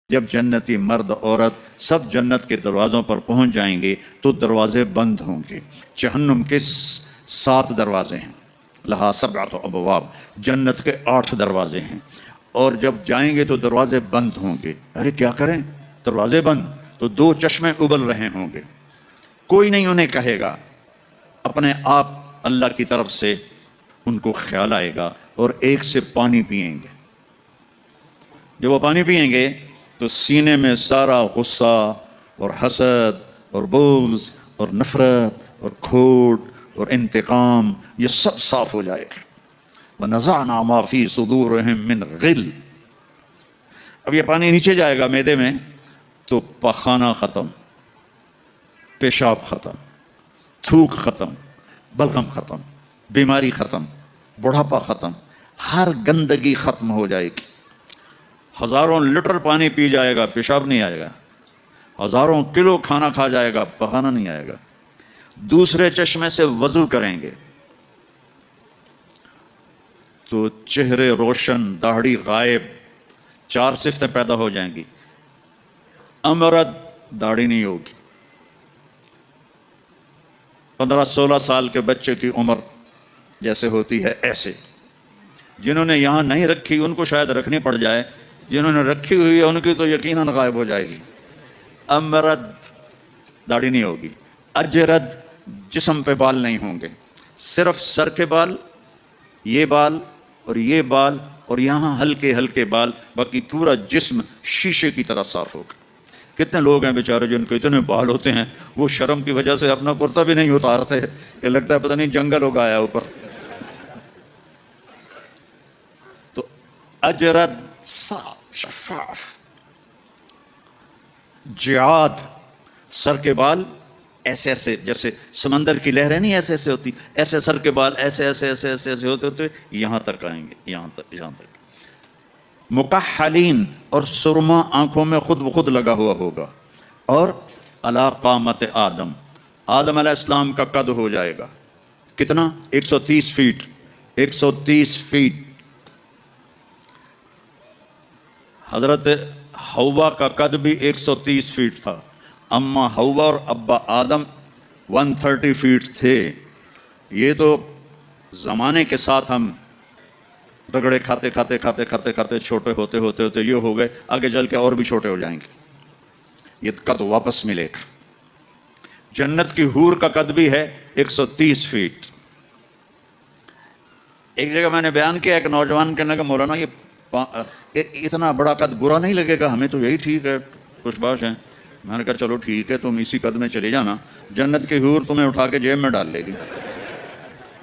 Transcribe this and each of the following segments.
جب جنتی مرد عورت سب جنت کے دروازوں پر پہنچ جائیں گے تو دروازے بند ہوں گے۔ جہنم کے 7 دروازے ہیں، لہا 7 ابواب، جنت کے 8 دروازے ہیں، اور جب جائیں گے تو دروازے بند ہوں گے۔ ارے کیا کریں، دروازے بند تو 2 چشمے ابل رہے ہوں گے، کوئی نہیں انہیں کہے گا، اپنے آپ اللہ کی طرف سے ان کو خیال آئے گا اور ایک سے پانی پئیں گے۔ جب وہ پانی پئیں گے تو سینے میں سارا غصہ اور حسد اور بغض اور نفرت اور کھوٹ اور انتقام یہ سب صاف ہو جائے گا۔ وَنَزَعْنَا مَا فِي صُدُورِهِم مِّن غِلٍّ۔ اب یہ پانی نیچے جائے گا معدے میں تو پخانہ ختم، پیشاب ختم، تھوک ختم، بلغم ختم، بیماری ختم، بڑھاپا ختم، ہر گندگی ختم ہو جائے گی۔ ہزاروں لیٹر پانی پی جائے گا، پیشاب نہیں آئے گا، ہزاروں کلو کھانا کھا جائے گا، پخانہ نہیں آئے گا۔ دوسرے چشمے سے وضو کریں گے تو چہرے روشن، داڑھی غائب، 4 صفتیں پیدا ہو جائیں گی۔ امرد، داڑھی نہیں ہوگی۔ 15-16 سال کے بچے کی عمر جیسے ہوتی ہے ایسے، جنہوں نے یہاں نہیں رکھی ان کو شاید رکھنی پڑ جائے، جنہوں نے رکھی ہوئی ہے ان کی تو یقیناً غائب ہو جائے گی۔ امرد، داڑھی نہیں ہوگی۔ اجرد، جسم پہ بال نہیں ہوں گے، صرف سر کے بال، یہ بال اور یہ بال اور یہاں ہلکے ہلکے بال، باقی پورا جسم شیشے کی طرح صاف ہوگا۔ کتنے لوگ ہیں بیچارے جن کو اتنے بال ہوتے ہیں وہ شرم کی وجہ سے اپنا کرتا بھی نہیں اتارتے، کہ لگتا ہے پتہ نہیں جنگل ہوگا آیا اوپر۔ تو اجرد، صاف شفاف۔ جعاد، سر کے بال ایسے ایسے، جیسے سمندر کی لہریں نہیں ایسے ایسے ہوتی، ایسے سر کے بال ایسے ایسے ایسے ایسے ایسے ہوتے ہوتے یہاں تک آئیں گے، یہاں تک۔ مکحلین، اور سرما آنکھوں میں خود بخود لگا ہوا ہوگا۔ اور علی قامت آدم، آدم علیہ السلام کا قد ہو جائے گا کتنا؟ 130 فیٹ۔ 130 فیٹ۔ حضرت حوا کا قد بھی 130 فیٹ تھا، اما حوا اور ابا آدم 130 فیٹ تھے۔ یہ تو زمانے کے ساتھ ہم رگڑے کھاتے کھاتے کھاتے کھاتے کھاتے چھوٹے ہوتے ہوتے ہوتے یہ ہو گئے، آگے چل کے اور بھی چھوٹے ہو جائیں گے، یہ قد واپس ملے گا۔ جنت کی حور کا قد بھی ہے 130 فیٹ۔ ایک جگہ میں نے بیان کیا، ایک نوجوان کہنے لگا مولانا یہ اتنا بڑا قد برا نہیں لگے گا، ہمیں تو یہی ٹھیک ہے، خوش باش ہیں۔ میں نے کہا چلو ٹھیک ہے، تم اسی قد میں چلے جانا، جنت کی حور تمہیں اٹھا کے جیب میں ڈال لے گی،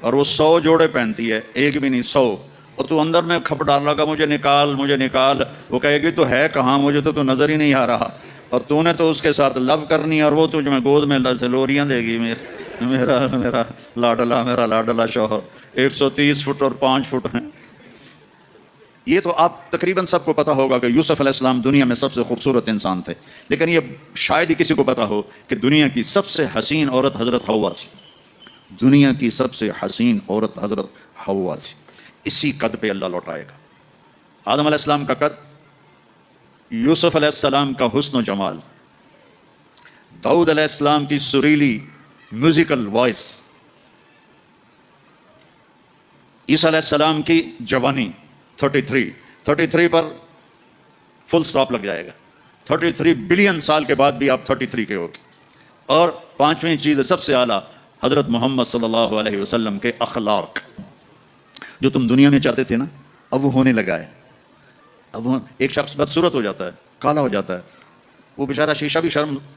اور وہ 100 جوڑے پہنتی ہے، ایک بھی نہیں 100، اور تو اندر میں کھپ ڈال لگا مجھے نکال مجھے نکال، وہ کہے گی تو ہے کہاں، مجھے تو نظر ہی نہیں آ رہا، اور تو نے تو اس کے ساتھ لو کرنی، اور وہ تجھ میں گود میں لوریاں دے گی، میرا لاڈلا شوہر۔ 130 فٹ اور 5 فٹ ہیں۔ یہ تو آپ تقریباً سب کو پتا ہوگا کہ یوسف علیہ السلام دنیا میں سب سے خوبصورت انسان تھے، لیکن یہ شاید ہی کسی کو پتا ہو کہ دنیا کی سب سے حسین عورت حضرت حوا تھی۔ دنیا کی سب سے حسین عورت حضرت حوا تھی۔ اسی قد پہ اللہ لوٹائے گا۔ آدم علیہ السلام کا قد، یوسف علیہ السلام کا حسن و جمال، داؤد علیہ السلام کی سریلی میوزیکل وائس، عیسیٰ علیہ السلام کی جوانی 33 پر فل سٹاپ لگ جائے گا۔ 33 بلین سال کے بعد بھی آپ 33 کے ہوگے۔ اور 5ویں چیز سب سے اعلیٰ، حضرت محمد صلی اللہ علیہ وسلم کے اخلاق، جو تم دنیا میں چاہتے تھے نا اب وہ ہونے لگا ہے۔ اب وہ ایک شخص بدصورت ہو جاتا ہے، کالا ہو جاتا ہے، وہ بیچارہ شیشہ بھی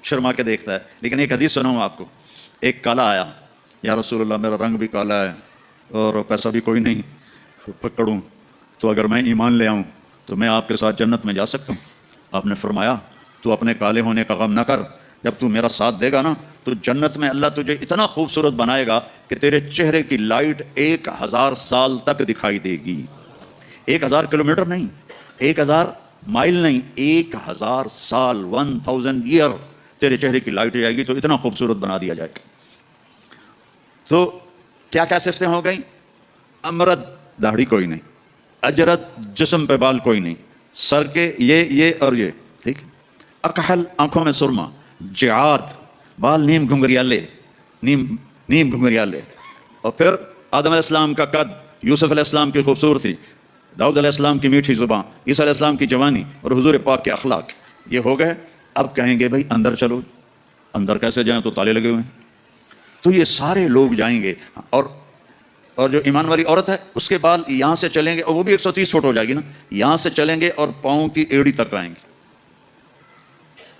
شرما کے دیکھتا ہے، لیکن ایک حدیث سناؤں آپ کو۔ ایک کالا آیا، یا رسول اللہ میرا رنگ بھی کالا ہے اور پیسہ بھی کوئی نہیں پکڑوں، تو اگر میں ایمان لے آؤں تو میں آپ کے ساتھ جنت میں جا سکتا ہوں؟ آپ نے فرمایا تو اپنے کالے ہونے کا غم نہ کر، جب تو میرا ساتھ دے گا نا تو جنت میں اللہ تجھے اتنا خوبصورت بنائے گا کہ تیرے چہرے کی لائٹ 1000 سال تک دکھائی دے گی۔ 1000 کلومیٹر نہیں، 1000 مائل نہیں، 1000 سال، 1000 ایئر تیرے چہرے کی لائٹ جائے گی، تو اتنا خوبصورت بنا دیا جائے گا۔ تو کیا کیا صفتیں ہو گئیں؟ امرد، داڑھی کوئی نہیں، اجرد، جسم پہ بال کوئی نہیں، سر کے یہ اور یہ، ٹھیک ہے. اکحل آنکھوں میں سرما، جعاد بال نیم گھنگریالے، نیم گھنگریالے. اور پھر آدم علیہ السلام کا قد، یوسف علیہ السلام کی خوبصورتی، داؤد علیہ السلام کی میٹھی زبان، عیسیٰ علیہ السلام کی جوانی اور حضور پاک کے اخلاق. یہ ہو گئے. اب کہیں گے بھائی اندر چلو. اندر کیسے جائیں؟ تو تالے لگے ہوئے ہیں. تو یہ سارے لوگ جائیں گے. اور جو ایمان والی عورت ہے اس کے بال یہاں سے چلیں گے، اور وہ بھی 130 فٹ ہو جائے گی نا، یہاں سے چلیں گے اور پاؤں کی ایڑی تک آئیں گے.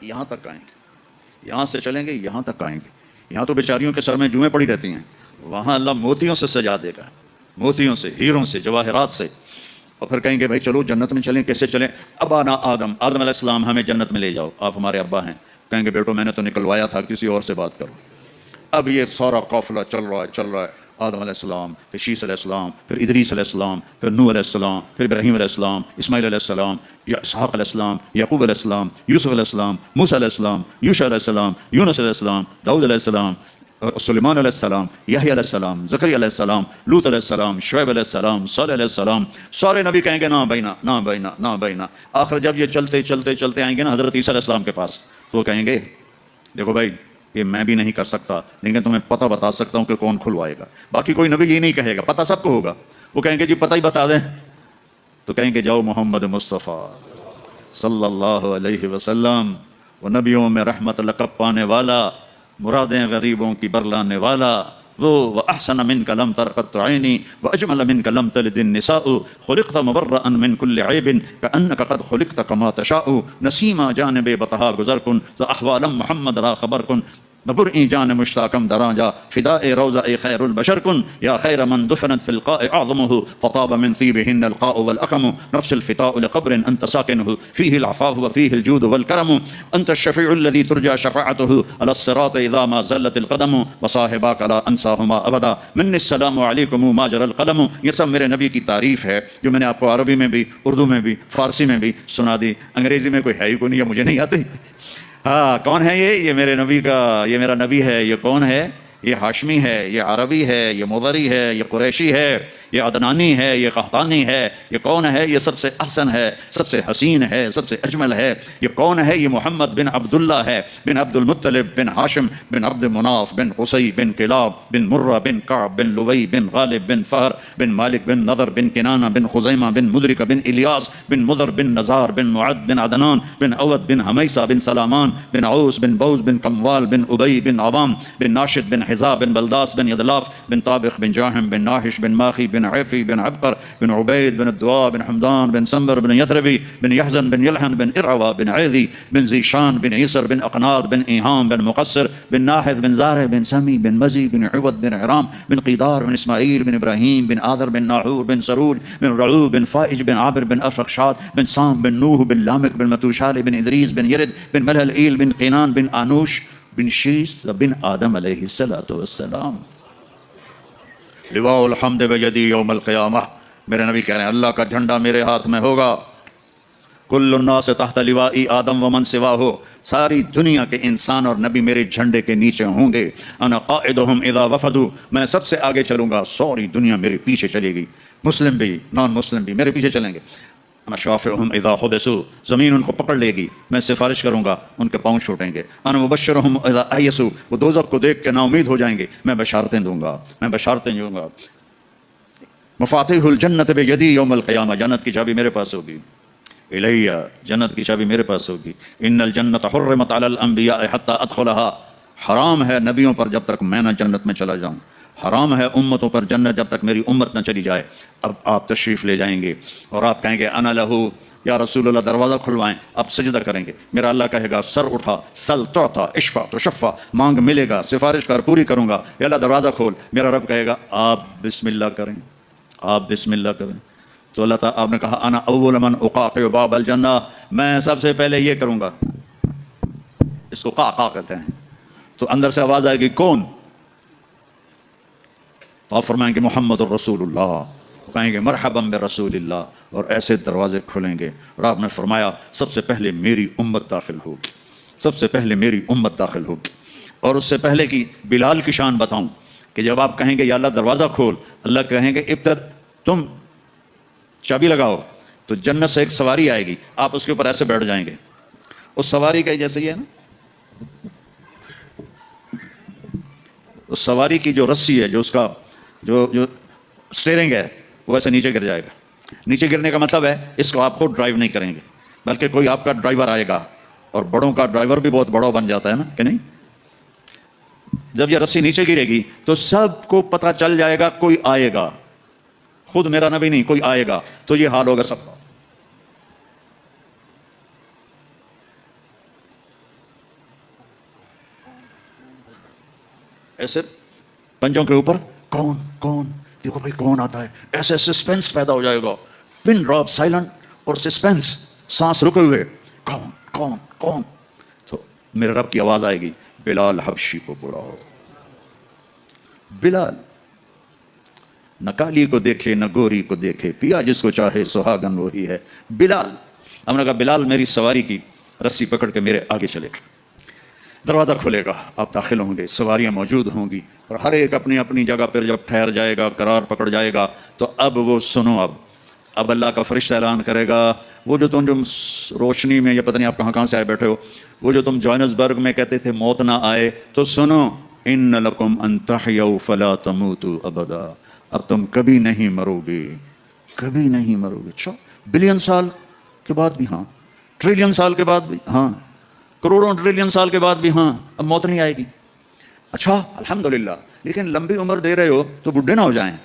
یہاں تک آئیں گے، یہاں سے چلیں گے یہاں تک آئیں گے. یہاں تو بیچاریوں کے سر میں جوئیں پڑی رہتی ہیں، وہاں اللہ موتیوں سے سجا دے گا، موتیوں سے، ہیروں سے، جواہرات سے. اور پھر کہیں گے بھائی چلو جنت میں چلیں. کیسے چلیں؟ ابانا آدم علیہ السلام ہمیں جنت میں لے جاؤ، آپ ہمارے ابا ہیں. کہیں گے بیٹو میں نے تو نکلوایا تھا، کسی اور سے بات کرو. اب یہ سارا قافلہ چل رہا ہے. آدم علیہ السلام، پھر شیس علیہ السلام، پھر ادریس علیہ السلام، پھر نوح علیہ السلام، پھر ابراہیم علیہ السلام، اسماعیل علیہ السلام، اسحاق علیہ السلام، یعقوب علیہ السلام، یوسف علیہ السلام، موسیٰ علیہ السلام، یوشع علیہ السلام، یونس علیہ السلام، داؤد علیہ السلام، سلیمان علیہ السلام، یحییٰ علیہ السلام، زکریا علیہ السلام، لوط علیہ السلام، شعیب علیہ السلام، صالح علیہ السلام. سارے نبی کہیں گے نا بینا، نا بینا، نا بینا. آخر جب یہ چلتے آئیں گے نا حضرت عیسیٰ علیہ السلام کے پاس، تو وہ کہیں گے دیکھو بھائی یہ میں بھی نہیں کر سکتا، لیکن تمہیں پتہ بتا سکتا ہوں کہ کون کھلوائے گا. باقی کوئی نبی یہ نہیں کہے گا، پتہ سب کو ہوگا. وہ کہیں گے جی پتہ ہی بتا دیں. تو کہیں گے جاؤ محمد مصطفیٰ صلی اللہ علیہ وسلم، وہ نبیوں میں رحمت لقب پانے والا، مرادیں غریبوں کی برلانے والا، وہ وَأَحْسَنَ مِنْكَ لَمْ تَرْ عَيْنِي وَأَجْمَلَ مِنْكَ لَمْ تَلِدِ النِّسَاءُ خُلِقْتَ مُبَرَّأً مِنْ كُلِّ عَيْبٍ كَأَنَّكَ قَدْ خُلِقْتَ كَمَا تَشَاءُ نسیما جانب بطہا گزر کن ز احوالم محمد را خبر کن ببرئی جان مشتاقم دراجا فداء روضہ خیر البشر کن یا خیر من دفنت فی القاء اعظمه فطاب من طیبهن القاء والاقم نفس الفتاء لقبر انت ساکنه فيه العفاف وفيه الجود والكرم انت الشفيع الذي ترجى شفاعته على الصراط اذا ما زلت القدم وصاحباك لا انساهما ابدا من السلام علیکم ما جرى القلم. یہ سب میرے نبی کی تعریف ہے جو میں نے آپ کو عربی میں بھی، اردو میں بھی، فارسی میں بھی سنا دی. انگریزی میں کوئی ہے ہی کوئی نہیں، مجھے نہیں آتی. ہاں کون ہے یہ میرے نبی کا، یہ میرا نبی ہے. یہ کون ہے؟ یہ ہاشمی ہے، یہ عربی ہے، یہ مضری ہے، یہ قریشی ہے، یہ عدنانی ہے، یہ قحطانی ہے. یہ کون ہے؟ یہ سب سے احسن ہے، سب سے حسین ہے، سب سے اجمل ہے. یہ کون ہے؟ یہ محمد بن عبداللہ ہے، بن عبد المطلب بن ہاشم بن عبد مناف بن قصی بن کلاب بن مرہ بن کعب بن لوی بن غالب بن فہر بن مالک بن نضر بن کنانہ بن خزیمہ بن مدرکہ بن الیاس بن مضر بن نزار بن معد بن عدنان بن عود بن حمیسہ بن سلامان بن عوس بن بوز بن کموال بن ابی بن عوام بن ناشد بن حزا بن بلداس بن یدلاف بن طابخ بن جاہم بن ناحش بن ماخی بن عفی بن عبقر بن عبید بن الدواء بن حمدان بن سنبر بن یثربی بن یحزن بن یلحن بن ارعوى بن عیذی بن زیشان بن عیسر بن اقناد بن ایہام بن مقصر بن ناحد بن زارع بن سمی بن مزی بن عود بن عرام بن قیدار بن اسماعیل بن ابراہیم بن آذر بن ناحور بن سروج بن رعوب بن فائج بن عابر بن افرخشاد بن سام بن نوح بن لامک بن متوشال بن ادریس بن یرد بن ملہل ایل بن قینان بن آنوش بن شیس بن آدم علیہ السلام. لواء الحمد بیدی یوم القیامہ. میرے نبی کہہ رہے ہیں اللہ کا جھنڈا میرے ہاتھ میں ہوگا. کل الناس تحت لوائی آدم ومن سواہ. ساری دنیا کے انسان اور نبی میرے جھنڈے کے نیچے ہوں گے. انا قائدہم اذا وفدوا. میں سب سے آگے چلوں گا، ساری دنیا میرے پیچھے چلے گی، مسلم بھی نان مسلم بھی میرے پیچھے چلیں گے. انا شافعہم اذا حبسوا. زمین ان کو پکڑ لے گی، میں سفارش کروں گا، ان کے پاؤں چھوٹیں گے. انا مبشرہم اذا ایسوا. وہ دوزخ کو دیکھ کے نا امید ہو جائیں گے، میں بشارتیں دوں گا، میں بشارتیں دوں گا. مفاتیح الجنت بیدی یوم القیامہ. جنت کی چابی میرے پاس ہوگی. الیہ. جنت کی چابی میرے پاس ہوگی. ان الجنت حرمت علی الانبیاء حتی ادخلہا. حرام ہے نبیوں پر جب تک میں نہ جنت میں چلا جاؤں. حرام ہے امتوں پر جنت جب تک میری امت نہ چلی جائے. اب آپ تشریف لے جائیں گے اور آپ کہیں گے انا لہو یا رسول اللہ. دروازہ کھلوائیں، آپ سجدہ کریں گے. میرا اللہ کہے گا سر اٹھا، سل تعطا، اشفع تشفع. مانگ ملے گا، سفارش کر پوری کروں گا. یا اللہ دروازہ کھول. میرا رب کہے گا آپ بسم اللہ کریں، آپ بسم اللہ کریں. تو اللہ تعالیٰ آپ نے کہا انا اول من اقاقع باب الجنہ. میں سب سے پہلے یہ کروں گا. اس کو قاقع کہتے ہیں. تو اندر سے آواز آئے گی کون؟ تو آپ فرمائیں گے محمد الرسول اللہ. کہیں گے مرحبا برسول اللہ. اور ایسے دروازے کھلیں گے. اور آپ نے فرمایا سب سے پہلے میری امت داخل ہوگی، سب سے پہلے میری امت داخل ہوگی. اور اس سے پہلے کی بلال کی شان بتاؤں کہ جب آپ کہیں گے یا اللہ دروازہ کھول، اللہ کہیں گے تم چابی لگاؤ. تو جنت سے ایک سواری آئے گی، آپ اس کے اوپر ایسے بیٹھ جائیں گے. اس سواری کا ہی جیسے یہ ہے نا، اس سواری کی جو رسی ہے، جو اس کا جو اسٹیئرنگ ہے، وہ ایسے نیچے گر جائے گا. نیچے گرنے کا مطلب ہے اس کو آپ خود ڈرائیو نہیں کریں گے، بلکہ کوئی آپ کا ڈرائیور آئے گا. اور بڑوں کا ڈرائیور بھی بہت بڑا بن جاتا ہے نا، کہ نہیں؟ جب یہ رسی نیچے گرے گی تو سب کو پتہ چل جائے گا کوئی آئے گا، خود میرا نبی نہیں، کوئی آئے گا. تو یہ حال ہوگا سب کا. ایسے پنجوں کے اوپر کون کون، دیکھو بھائی کون آتا ہے، ایسے سسپینس پیدا ہو جائے گا، پن ڈراپ سائلنٹ اور سسپینس، سانس رکے ہوئے، کون کون کون. تو میرے رب کی آواز آئے گی، بلال حبشی کو بلاؤ. بلال نہ کالی کو دیکھے نہ گوری کو دیکھے، پیا جس کو چاہے سہاگن وہی ہے. بلال، ہم نے کہا بلال میری سواری کی رسی پکڑ کے میرے آگے چلے. دروازہ کھلے گا، آپ داخل ہوں گے، سواریاں موجود ہوں گی، اور ہر ایک اپنی اپنی جگہ پر جب ٹھہر جائے گا، قرار پکڑ جائے گا، تو اب وہ سنو، اب اللہ کا فرشتہ اعلان کرے گا، وہ جو تم روشنی میں، یا پتہ نہیں آپ کہاں سے آئے بیٹھے ہو، وہ جو تم جوہانسبرگ میں کہتے تھے موت نہ آئے، تو سنو، ان لکم ان تحیوا فلا تموتوا ابدا. اب تم کبھی نہیں مرو گے، کبھی نہیں مرو گے. اچھا، بلین سال کے بعد بھی ہاں، ٹریلین سال کے بعد بھی ہاں، کروڑوں ٹریلین سال کے بعد بھی ہاں، اب موت نہیں آئے گی. اچھا الحمدللہ، لیکن لمبی عمر دے رہے ہو تو بڈھے نہ ہو جائیں.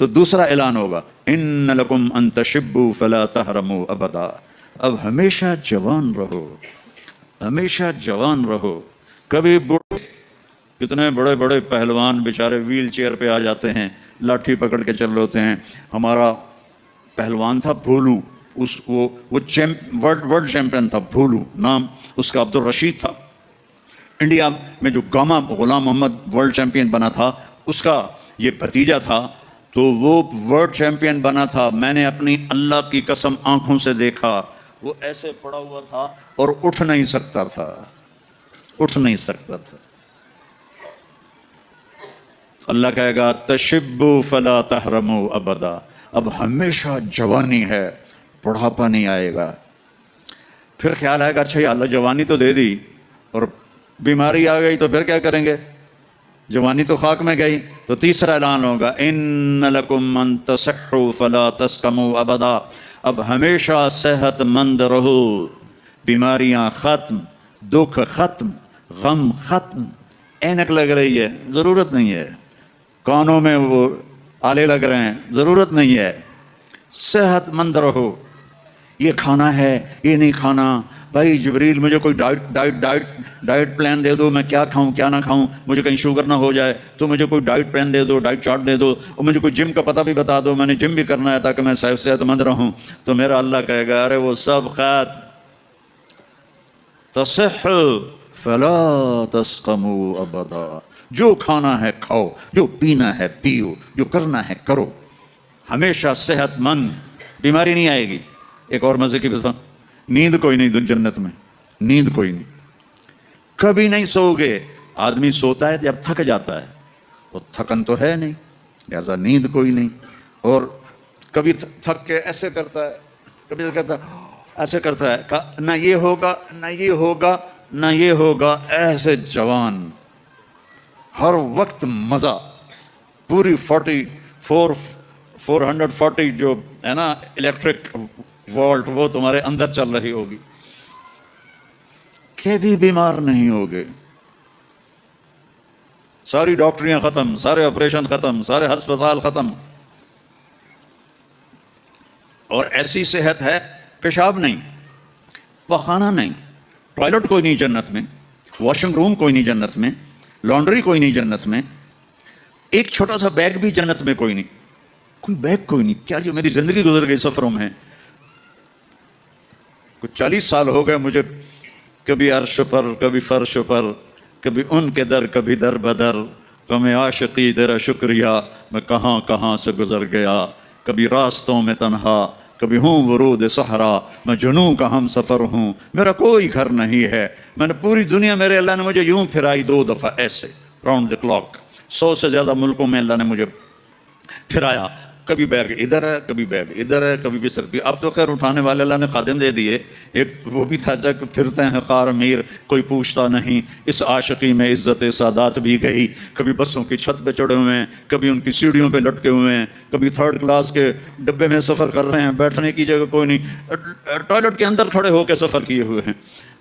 تو دوسرا اعلان ہوگا، ان لکم ان تشبوا فلا تحرموا ابدا. اب ہمیشہ جوان رہو، ہمیشہ جوان رہو، کبھی بوڑھے. کتنے بڑے بڑے پہلوان بیچارے ویل چیئر پہ آ جاتے ہیں، لاٹھی پکڑ کے چل رہے ہوتے ہیں. ہمارا پہلوان تھا بھولو، وہ ورلڈ چیمپئن تھا، بھولو نام اس کا عبد الرشید تھا. انڈیا میں جو گاما غلام محمد ورلڈ چیمپئن بنا تھا، اس کا یہ بھتیجا تھا، تو وہ ورلڈ چیمپئن بنا تھا. میں نے اپنی اللہ کی قسم آنکھوں سے دیکھا، وہ ایسے پڑا ہوا تھا اور اٹھ نہیں سکتا تھا، اٹھ نہیں سکتا تھا. اللہ کہے گا تشبوا فلا تحرموا ابدا. اب ہمیشہ جوانی ہے، بڑھاپا نہیں آئے گا. پھر خیال آئے گا، اچھا یہ اللہ جوانی تو دے دی اور بیماری آ گئی تو پھر کیا کریں گے؟ جوانی تو خاک میں گئی. تو تیسرا اعلان ہوگا، ان لکم ان تصحوا فلا تسقموا ابدا. اب ہمیشہ صحت مند رہو، بیماریاں ختم، دکھ ختم، غم ختم. اینک لگ رہی ہے، ضرورت نہیں ہے. کانوں میں وہ آلے لگ رہے ہیں، ضرورت نہیں ہے. صحت مند رہو. یہ کھانا ہے، یہ نہیں کھانا. بھائی جبریل مجھے کوئی ڈائٹ پلان دے دو، میں کیا کھاؤں کیا نہ کھاؤں، مجھے کہیں شوگر نہ ہو جائے، تو مجھے کوئی ڈائٹ پلان دے دو، ڈائٹ چارٹ دے دو، اور مجھے کوئی جم کا پتہ بھی بتا دو، میں نے جم بھی کرنا ہے تاکہ میں صحت مند رہوں. تو میرا اللہ کہے گا، ارے وہ سب خیر، تصح فلا تسقموا ابدا. جو کھانا ہے کھاؤ، جو پینا ہے پیو، جو کرنا ہے کرو. ہمیشہ صحت مند، بیماری نہیں آئے گی. ایک اور مزے کی بات، نیند کوئی نہیں جنت میں، نیند کوئی نہیں. کبھی نہیں سو گے. آدمی سوتا ہے جب تھک جاتا ہے، وہ تھکن تو ہے نہیں، لہذا نیند کوئی نہیں. اور کبھی تھک کے ایسے کرتا ہے، کبھی کہتا ہے ایسے کرتا ہے، نہ یہ ہوگا نہ یہ ہوگا نہ یہ ہوگا. ایسے جوان، ہر وقت مزہ. پوری 440 جو ہے نا الیکٹرک وولٹ، وہ تمہارے اندر چل رہی ہوگی، کبھی بیمار نہیں ہوگے. ساری ڈاکٹریاں ختم، سارے آپریشن ختم، سارے ہسپتال ختم. اور ایسی صحت ہے، پیشاب نہیں، پخانہ نہیں، ٹوائلٹ کوئی نہیں جنت میں، واشنگ روم کوئی نہیں جنت میں، لانڈری کوئی نہیں جنت میں، ایک چھوٹا سا بیگ بھی جنت میں کوئی نہیں. کوئی بیگ کوئی نہیں. کیا جو میری زندگی گزر گئی سفروں میں، کچھ 40 سال ہو گئے مجھے، کبھی عرش پر کبھی فرش پر، کبھی ان کے در کبھی در بدر. غم عاشقی تیرا شکریہ، میں کہاں کہاں سے گزر گیا. کبھی راستوں میں تنہا، کبھی ہوں ورود صحرا، میں جنوں کا ہم سفر ہوں. میرا کوئی گھر نہیں ہے. میں نے پوری دنیا، میرے اللہ نے مجھے یوں پھرائی 2 دفعہ ایسے راؤنڈ دی کلاک. 100 سے زیادہ ملکوں میں اللہ نے مجھے پھرایا. کبھی بیگ ادھر ہے کبھی بیگ ادھر ہے کبھی بستر بھی. اب تو خیر اٹھانے والے اللہ نے خادم دے دیے. ایک وہ بھی تھا جب پھرتے ہیں خار میر کوئی پوچھتا نہیں. اس عاشقی میں عزت سادات بھی گئی. کبھی بسوں کی چھت پہ چڑھے ہوئے ہیں, کبھی ان کی سیڑھیوں پہ لٹکے ہوئے ہیں, کبھی تھرڈ کلاس کے ڈبے میں سفر کر رہے ہیں, بیٹھنے کی جگہ کوئی نہیں, ٹوائلٹ کے اندر کھڑے ہو کے سفر کیے ہوئے ہیں.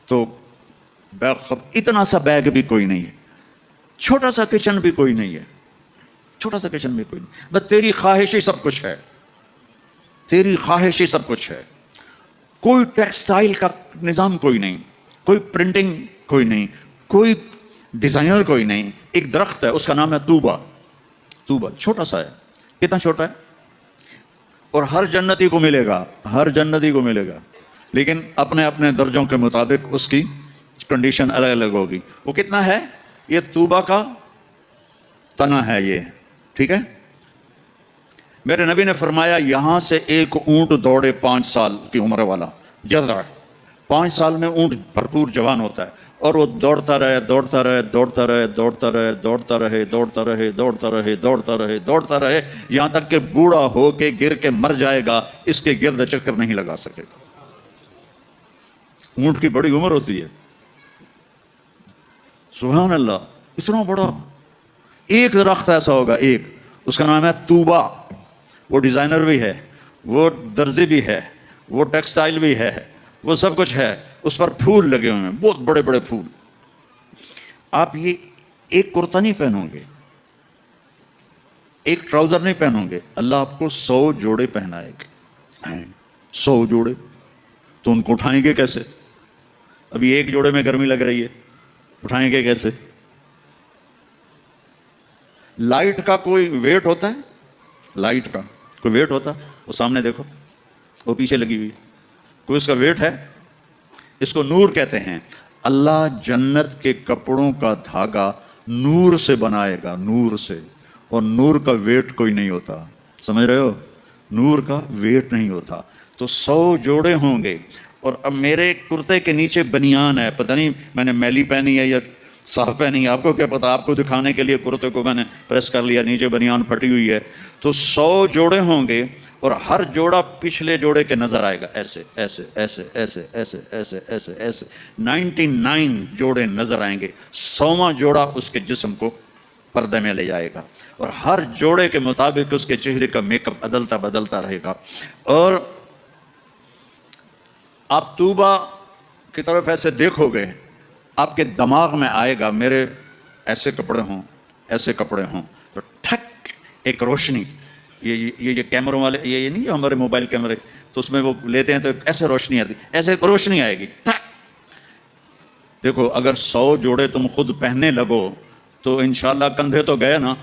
تو بیگ اتنا سا بیگ بھی کوئی نہیں ہے, چھوٹا سا کچن بھی کوئی نہیں ہے, چھوٹا سا کچن بھی کوئی نہیں. بس تیری خواہش ہی سب کچھ ہے, تیری خواہش ہی سب کچھ ہے. کوئی ٹیکسٹائل کا نظام کوئی نہیں, کوئی پرنٹنگ کوئی نہیں, کوئی ڈیزائنر کوئی نہیں. ایک درخت ہے اس کا نام ہے طوبہ. طوبہ چھوٹا سا ہے. کتنا چھوٹا ہے؟ اور ہر جنتی کو ملے گا, ہر جنتی کو ملے گا, لیکن اپنے اپنے درجوں کے مطابق اس کی کنڈیشن الگ الگ ہوگی. وہ کتنا ہے؟ یہ طوبہ کا تنا ہے یہ, ٹھیک ہے. میرے نبی نے فرمایا یہاں سے ایک اونٹ دوڑے 5 سال کی عمر والا جذع, 5 سال میں اونٹ بھرپور جوان ہوتا ہے, اور وہ دوڑتا رہے دوڑتا رہے دوڑتا رہے دوڑتا رہے دوڑتا رہے دوڑتا رہے دوڑتا رہے دوڑتا رہے دوڑتا رہے یہاں تک کہ بوڑھا ہو کے گر کے مر جائے گا, اس کے گرد چکر نہیں لگا سکے گا. اونٹ کی بڑی عمر ہوتی ہے. سبحان اللہ, اتنا بڑا ایک درخت ایسا ہوگا, ایک, اس کا نام ہے طوبہ. وہ ڈیزائنر بھی ہے, وہ درزی بھی ہے, وہ ٹیکسٹائل بھی ہے, وہ سب کچھ ہے. اس پر پھول لگے ہوئے ہیں, بہت بڑے بڑے پھول. آپ یہ ایک کرتا نہیں پہنو گے, ایک ٹراؤزر نہیں پہنو گے, اللہ آپ کو 100 جوڑے پہنائے گے. 100 جوڑے تو ان کو اٹھائیں گے کیسے؟ ابھی ایک جوڑے میں گرمی لگ رہی ہے, اٹھائیں گے کیسے؟ لائٹ کا کوئی ویٹ ہوتا ہے؟ لائٹ کا کوئی ویٹ ہوتا ہے؟ وہ سامنے دیکھو, وہ پیچھے لگی ہوئی, کوئی اس کا ویٹ ہے؟ اس کو نور کہتے ہیں. اللہ جنت کے کپڑوں کا دھاگا نور سے بنائے گا, نور سے, اور نور کا ویٹ کوئی نہیں ہوتا. سمجھ رہے ہو؟ نور کا ویٹ نہیں ہوتا. تو 100 جوڑے ہوں گے. اور اب میرے کرتے کے نیچے بنیان ہے, پتہ نہیں میں نے میلی پہنی ہے یا صاف پہنی ہے, آپ کو کیا پتا. آپ کو دکھانے کے لیے کرتے کو میں نے پریس کر لیا, نیچے بنیان پھٹی ہوئی ہے. تو 100 جوڑے ہوں گے, اور ہر جوڑا پچھلے جوڑے کے نظر آئے گا, ایسے ایسے ایسے ایسے ایسے ایسے ایسے ایسے 99 جوڑے نظر آئیں گے. 100واں جوڑا اس کے جسم کو پردے میں لے جائے گا, اور ہر جوڑے کے مطابق اس کے چہرے کا میک اپ بدلتا رہے گا. اور آپ طوبہ کی طرف ایسے دیکھو گے, آپ کے دماغ میں آئے گا میرے ایسے کپڑے ہوں, ایسے کپڑے ہوں. تو ٹھک ایک روشنی, یہ کیمروں والے, یہ نہیں ہمارے موبائل کیمرے, تو اس میں وہ لیتے ہیں تو ایسے روشنی آتی, ایسے ایک روشنی آئے گی. ٹھک دیکھو, اگر 100 جوڑے تم خود پہننے لگو تو انشاءاللہ کندھے تو گئے نا.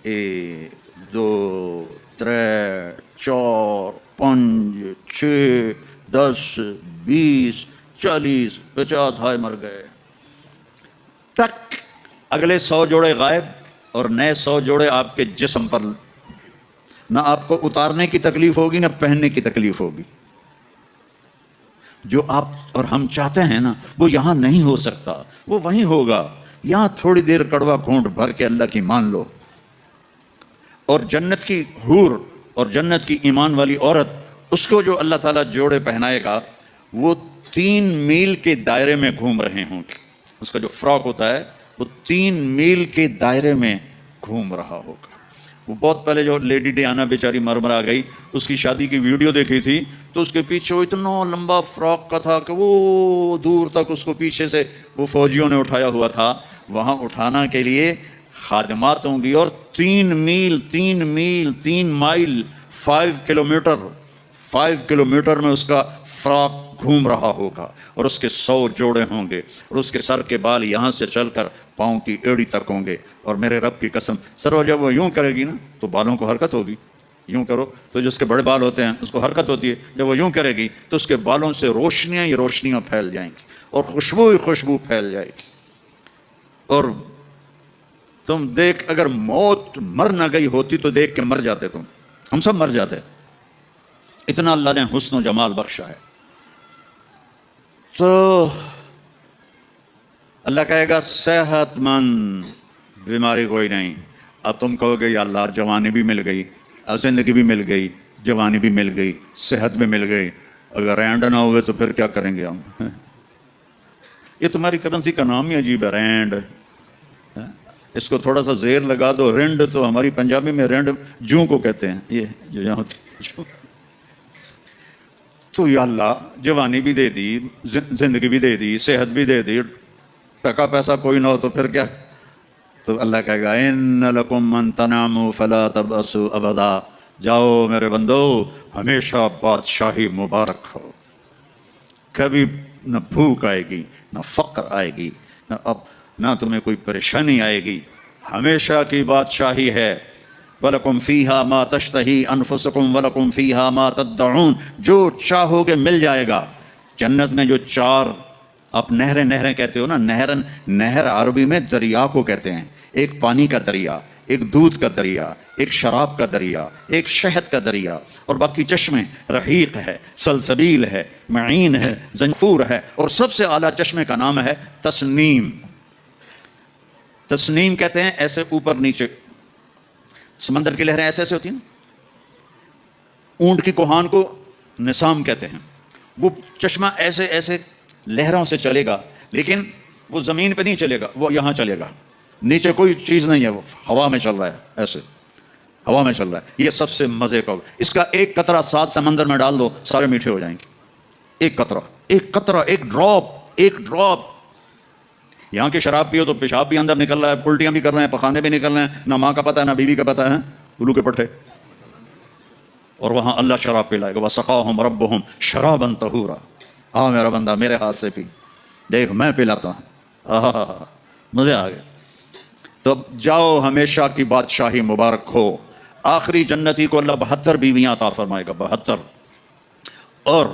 1 2 3 4 5 6 10 20 40 50 ہائے مر گئے. ٹک, اگلے 100 جوڑے غائب, اور نئے 100 جوڑے آپ کے جسم پر. نہ آپ کو اتارنے کی تکلیف ہوگی, نہ پہننے کی تکلیف ہوگی. جو آپ اور ہم چاہتے ہیں نا, وہ یہاں نہیں ہو سکتا, وہ وہیں ہوگا. یہاں تھوڑی دیر کڑوا گھونٹ بھر کے اللہ کی مان لو, اور جنت کی حور اور جنت کی ایمان والی عورت, اس کو جو اللہ تعالیٰ جوڑے پہنائے گا, وہ 3 میل کے دائرے میں گھوم رہے ہوں گے. اس کا جو فراک ہوتا ہے وہ 3 میل کے دائرے میں گھوم رہا ہوگا. وہ بہت پہلے جو لیڈی ڈیانا بیچاری مرمرا گئی, اس کی شادی کی ویڈیو دیکھی تھی, تو اس کے پیچھے وہ اتنا لمبا فراک کا تھا کہ وہ دور تک اس کو پیچھے سے وہ فوجیوں نے اٹھایا ہوا تھا. وہاں اٹھانا کے لیے خادمات ہوں گی, اور 3 مائل 5 کلومیٹر میں اس کا فراک گھوم رہا ہوگا, اور اس کے 100 جوڑے ہوں گے, اور اس کے سر کے بال یہاں سے چل کر پاؤں کی ایڑی تک ہوں گے. اور میرے رب کی قسم, سر جب وہ یوں کرے گی نا تو بالوں کو حرکت ہوگی. یوں کرو تو جو اس کے بڑے بال ہوتے ہیں اس کو حرکت ہوتی ہے. جب وہ یوں کرے گی تو اس کے بالوں سے روشنیاں ہی روشنیاں پھیل جائیں گی, اور خوشبو ہی خوشبو پھیل جائے گی. اور تم دیکھ, اگر موت مر نہ گئی ہوتی تو دیکھ کے مر جاتے تم, ہم سب مر جاتے. اتنا اللہ نے حسن و جمال بخشا ہے. تو اللہ کہے گا صحت مند, بیماری کوئی نہیں. اب تم کہو گے یا اللہ جوانی بھی مل گئی, زندگی بھی مل گئی، جوانی بھی مل گئی، صحت بھی مل گئی، اگر رینڈ نہ ہوئے تو پھر کیا کریں گے ہم؟ یہ تمہاری کرنسی کا نام ہی عجیب ہے، رینڈ. اس کو تھوڑا سا زیر لگا دو، رینڈ، تو ہماری پنجابی میں رینڈ جوں کو کہتے ہیں، یہ جو یہاں تو یا اللہ جوانی بھی دے دی، زندگی بھی دے دی، صحت بھی دے دی، ٹکا پیسہ کوئی نہ ہو تو پھر کیا؟ تو اللہ کہے گا ان لکم من تناموا فلا تبأسوا ابدا، جاؤ میرے بندو ہمیشہ بادشاہی مبارک ہو، کبھی نہ بھوک آئے گی، نہ فقر آئے گی، نہ تمہیں کوئی پریشانی آئے گی، ہمیشہ کی بادشاہی ہے. وَلَكُمْ فِيهَا مَا تَشْتَهِي أَنفُسُكُمْ وَلَكُمْ فِيهَا مَا تَدَّعُونَ، جو چاہو گے مل جائے گا. جنت میں جو چار آپ نہریں کہتے ہو نا، نہر عربی میں دریا کو کہتے ہیں، ایک پانی کا دریا، ایک دودھ کا دریا، ایک شراب کا دریا، ایک شہد کا دریا، اور باقی چشمے رحیق ہے، سلسبیل ہے، معین ہے، زنفور ہے، اور سب سے اعلیٰ چشمے کا نام ہے تسنیم. تسنیم کہتے ہیں ایسے اوپر نیچے، سمندر کی لہریں ایسے ہوتی ہیں. اونٹ کی کوہان کو نسام کہتے ہیں. وہ چشمہ ایسے لہروں سے چلے گا، لیکن وہ زمین پہ نہیں چلے گا، وہ یہاں چلے گا، نیچے کوئی چیز نہیں ہے، وہ ہوا میں چل رہا ہے، ایسے ہوا میں چل رہا ہے. یہ سب سے مزے کا، اس کا ایک قطرہ 7 سمندر میں ڈال دو، سارے میٹھے ہو جائیں گے. ایک قطرہ، ایک ڈراپ. یہاں کی شراب پیو تو پیشاب بھی اندر نکل رہا ہے، الٹیاں بھی کر رہے ہیں، پخانے بھی نکل رہے ہیں، نہ ماں کا پتہ ہے نہ بیوی کا پتہ ہے، الو کے پٹھے. اور وہاں اللہ شراب پلائے گا، وَسَقَاهُمْ رَبُّهُمْ شَرَابًا طَهُورًا. میرا بندہ میرے ہاتھ سے پی، دیکھ میں پلاتا ہوں. مزے آ گئے. تو جاؤ ہمیشہ کی بادشاہی مبارک ہو. آخری جنتی کو اللہ 72 بیویاں عطا فرمائے گا، 72. اور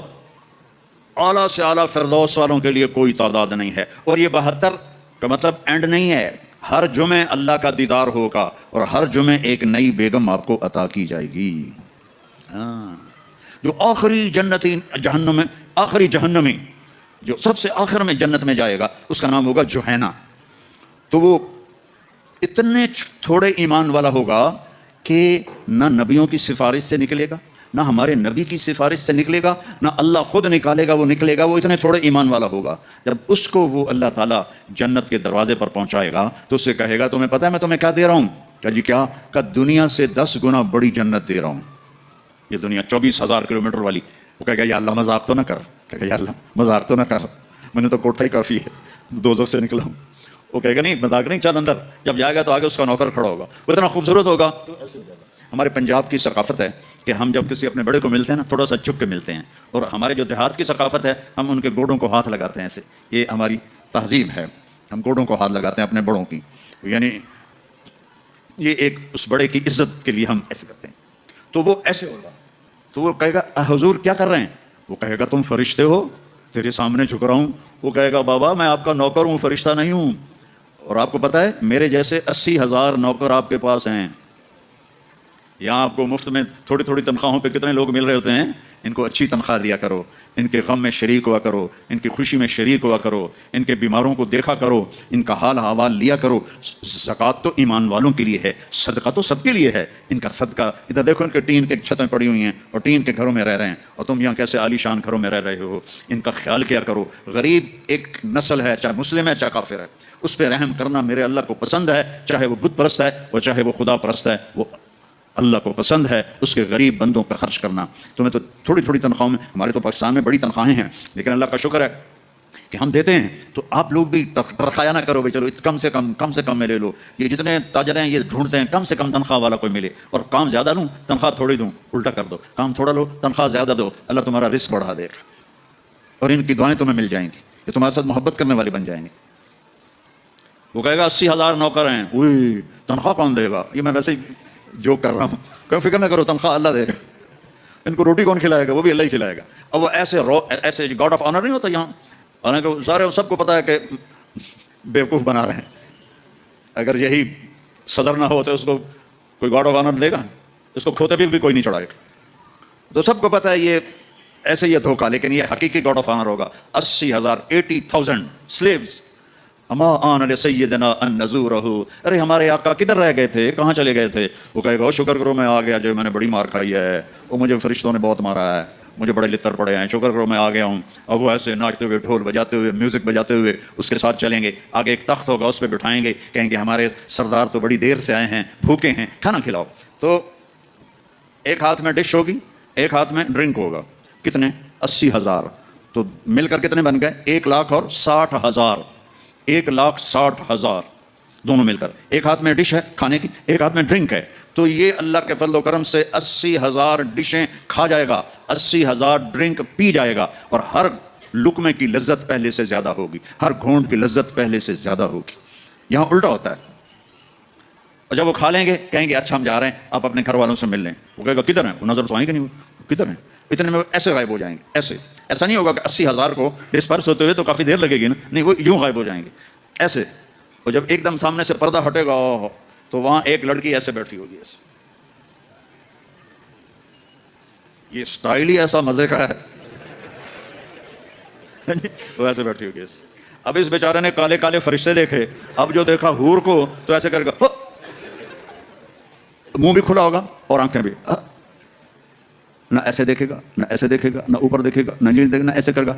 اعلیٰ سے اعلیٰ فردوس والوں کے لیے کوئی تعداد نہیں ہے. اور یہ 72 کا مطلب اینڈ نہیں ہے، ہر جمعے اللہ کا دیدار ہوگا، اور ہر جمعے ایک نئی بیگم آپ کو عطا کی جائے گی. جو آخری جنتی آخری جہنمی جو سب سے آخر میں جنت میں جائے گا، اس کا نام ہوگا جوہینا. تو وہ اتنے تھوڑے ایمان والا ہوگا کہ نہ نبیوں کی سفارش سے نکلے گا، نہ ہمارے نبی کی سفارش سے نکلے گا، نہ اللہ خود نکالے گا، وہ نکلے گا. وہ اتنے تھوڑے ایمان والا ہوگا. جب اس کو وہ اللہ تعالیٰ جنت کے دروازے پر پہنچائے گا تو اسے کہے گا تمہیں پتہ ہے میں تمہیں کیا دے رہا ہوں؟ کہ جی کیا؟ کہ دنیا سے 10 گنا بڑی جنت دے رہا ہوں. یہ دنیا 24,000 کلومیٹر والی. وہ کہے گا یا اللہ مذاق تو نہ کر. کہے گا یا اللہ مذاق تو نہ کر، میں نے تو کوٹھا ہی کافی ہے، دوزخ سے نکلا ہوں. وہ کہے گا نہیں مذاق نہیں، چل اندر. جب جائے گا تو آگے اس کا نوکر کھڑا ہوگا، وہ اتنا خوبصورت ہوگا. ہمارے پنجاب کی ثقافت ہے کہ ہم جب کسی اپنے بڑے کو ملتے ہیں نا، تھوڑا سا چھپ کے ملتے ہیں. اور ہمارے جو دیہات کی ثقافت ہے، ہم ان کے گوڑوں کو ہاتھ لگاتے ہیں ایسے. یہ ہماری تہذیب ہے، ہم گوڑوں کو ہاتھ لگاتے ہیں اپنے بڑوں کی. یعنی یہ ایک اس بڑے کی عزت کے لیے ہم ایسے کرتے ہیں. تو وہ ایسے ہوگا. تو وہ کہے گا حضور کیا کر رہے ہیں؟ وہ کہے گا تم فرشتے ہو، تیرے سامنے جھک رہا ہوں. وہ کہے گا بابا میں آپ کا نوکر ہوں، فرشتہ نہیں ہوں. اور آپ کو پتہ ہے میرے جیسے 80,000 نوکر آپ کے پاس ہیں. یہاں آپ کو مفت میں تھوڑی تھوڑی تنخواہوں پہ کتنے لوگ مل رہے ہوتے ہیں. ان کو اچھی تنخواہ دیا کرو، ان کے غم میں شریک ہوا کرو، ان کی خوشی میں شریک ہوا کرو، ان کے بیماروں کو دیکھا کرو، ان کا حال احوال لیا کرو. زکوٰۃ تو ایمان والوں کے لیے ہے، صدقہ تو سب کے لیے ہے. ان کا صدقہ ادھر دیکھو، ان کے ٹین کے چھتیں پڑی ہوئی ہیں اور ٹین کے گھروں میں رہ رہے ہیں، اور تم یہاں کیسے عالی شان گھروں میں رہ رہے ہو. ان کا خیال کیا کرو. غریب ایک نسل ہے، چاہے مسلم ہے چاہے کافر ہے، اس پہ رحم کرنا میرے اللہ کو پسند ہے. چاہے وہ بت پرست ہے اور چاہے وہ خدا پرست ہے، وہ اللہ کو پسند ہے اس کے غریب بندوں پہ خرچ کرنا. تمہیں تو تھوڑی تھوڑی تنخواہوں میں، ہمارے تو پاکستان میں بڑی تنخواہیں ہیں، لیکن اللہ کا شکر ہے کہ ہم دیتے ہیں. تو آپ لوگ بھی ترخایا نہ کرو، چلو کم سے کم میں لے لو. یہ جتنے تاجر ہیں یہ ڈھونڈتے ہیں کم سے کم تنخواہ والا کوئی ملے، اور کام زیادہ لوں تنخواہ تھوڑی دوں. الٹا کر دو، کام تھوڑا لو تنخواہ زیادہ دو، اللہ تمہارا رزق بڑھا دے گا، اور ان کی دعائیں تمہیں مل جائیں گی، یہ تمہارے ساتھ محبت کرنے والے بن جائیں گے. وہ کہے گا 80,000 نوکر ہیں، اوئی تنخواہ کون دے گا؟ یہ میں ویسے ہی جو کر رہا ہوں، کوئی فکر نہ کرو، تنخواہ اللہ دے گا. ان کو روٹی کون کھلائے گا؟ وہ بھی اللہ ہی کھلائے گا. اور وہ ایسے گاڈ آف آنر نہیں ہوتا یہاں، حالانکہ سارے سب کو پتہ ہے کہ بیوقوف بنا رہے ہیں. اگر یہی صدر نہ ہو تو اس کو کوئی گاڈ آف آنر دے گا؟ اس کو کھوتے بھی کوئی نہیں چڑھائے گا. تو سب کو پتہ ہے یہ ایسے یہ دھوکہ، لیکن یہ حقیقی گاڈ آف آنر ہوگا. 80,000 80,000 سلیوز اما آن لسیدنا ان نزورہ، ارے ہمارے آقا کدھر رہ گئے تھے، کہاں چلے گئے تھے؟ وہ کہے گا شکر کرو میں آ گیا، جو میں نے بڑی مار کھائی ہے، وہ مجھے فرشتوں نے بہت مارا ہے، مجھے بڑے لتر پڑے ہیں، شکر کرو میں آ گیا ہوں۔ اب وہ ایسے ناچتے ہوئے، ڈھول بجاتے ہوئے، میوزک بجاتے ہوئے اس کے ساتھ چلیں گے، آگے ایک تخت ہوگا اس پہ بٹھائیں گے، کہیں گے ہمارے سردار تو بڑی دیر سے آئے ہیں، بھوکے ہیں، کھانا کھلاؤ۔ تو ایک ہاتھ میں ڈش ہوگی، ایک ہاتھ میں ڈرنک ہوگا، کتنے؟ 80,000، تو مل کر کتنے بن گئے؟ 1,00,000 اور 60,000، 1,60,000 دونوں مل کر۔ ایک ہاتھ میں ڈش ہے کھانے کی، ایک ہاتھ میں ڈرنک ہے، تو یہ اللہ کے فضل و کرم سے 80,000 ڈشیں کھا جائے گا، 80,000 ڈرنک پی جائے گا، اور ہر لقمے کی لذت پہلے سے زیادہ ہوگی، ہر گھونٹ کی لذت پہلے سے زیادہ ہوگی۔ یہاں الٹا ہوتا ہے، اور جب وہ کھا لیں گے کہیں گے اچھا ہم جا رہے ہیں، آپ اپنے گھر والوں سے مل لیں۔ وہ کہے گا کدھر ہیں؟ وہ نظر تو آئیں گے نہیں، وہ کدھر ہیں؟ اتنے میں وہ ایسے غائب ہو جائیں گے، ایسے۔ ایسا نہیں ہوگا کہ 80,000 کو ڈسپرس ہوتے ہوئے تو کافی دیر لگے گی نا، نہیں، وہ یوں غائب ہو جائیں گے ایسے۔ اور جب ایک دم سامنے سے پردہ ہٹے گا تو وہاں ایک لڑکی ایسے بیٹھی ہوگی، ایسے۔ یہ سٹائل ہی ایسا مزے کا ہے، وہ ایسے بیٹھی ہوگی ایسے۔ اب اس بیچارے نے کالے کالے فرشتے دیکھے، اب جو دیکھا حور کو تو ایسے کرے گا، منہ بھی کھلا ہوگا اور آنکھیں بھی، نہ ایسے دیکھے گا، نہ ایسے دیکھے گا، نہ اوپر دیکھے گا، نہ نیچے دیکھے گا، نہ ایسے کرے گا۔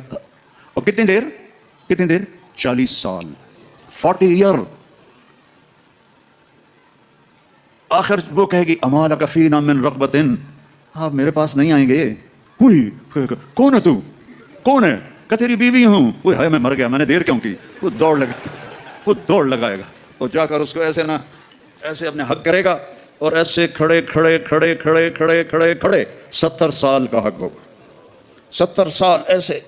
اور کتنی دیر؟ 40 سال، 40 ایئر۔ آخر وہ کہے گی اما لک فینا من رغبۃ، آپ میرے پاس نہیں آئیں گے؟ ہوئی کون ہے تو؟ کون ہے؟ کہ تیری بیوی ہوں۔ وہ ہے میں مر گیا، میں نے دیر کیوں کی؟ وہ دوڑ لگائے گا، وہ جا کر اس کو ایسے نہ ایسے اپنے حق کرے گا، اور ایسے کھڑے 70 سال کا حق ہوگا، 70 سال ایسے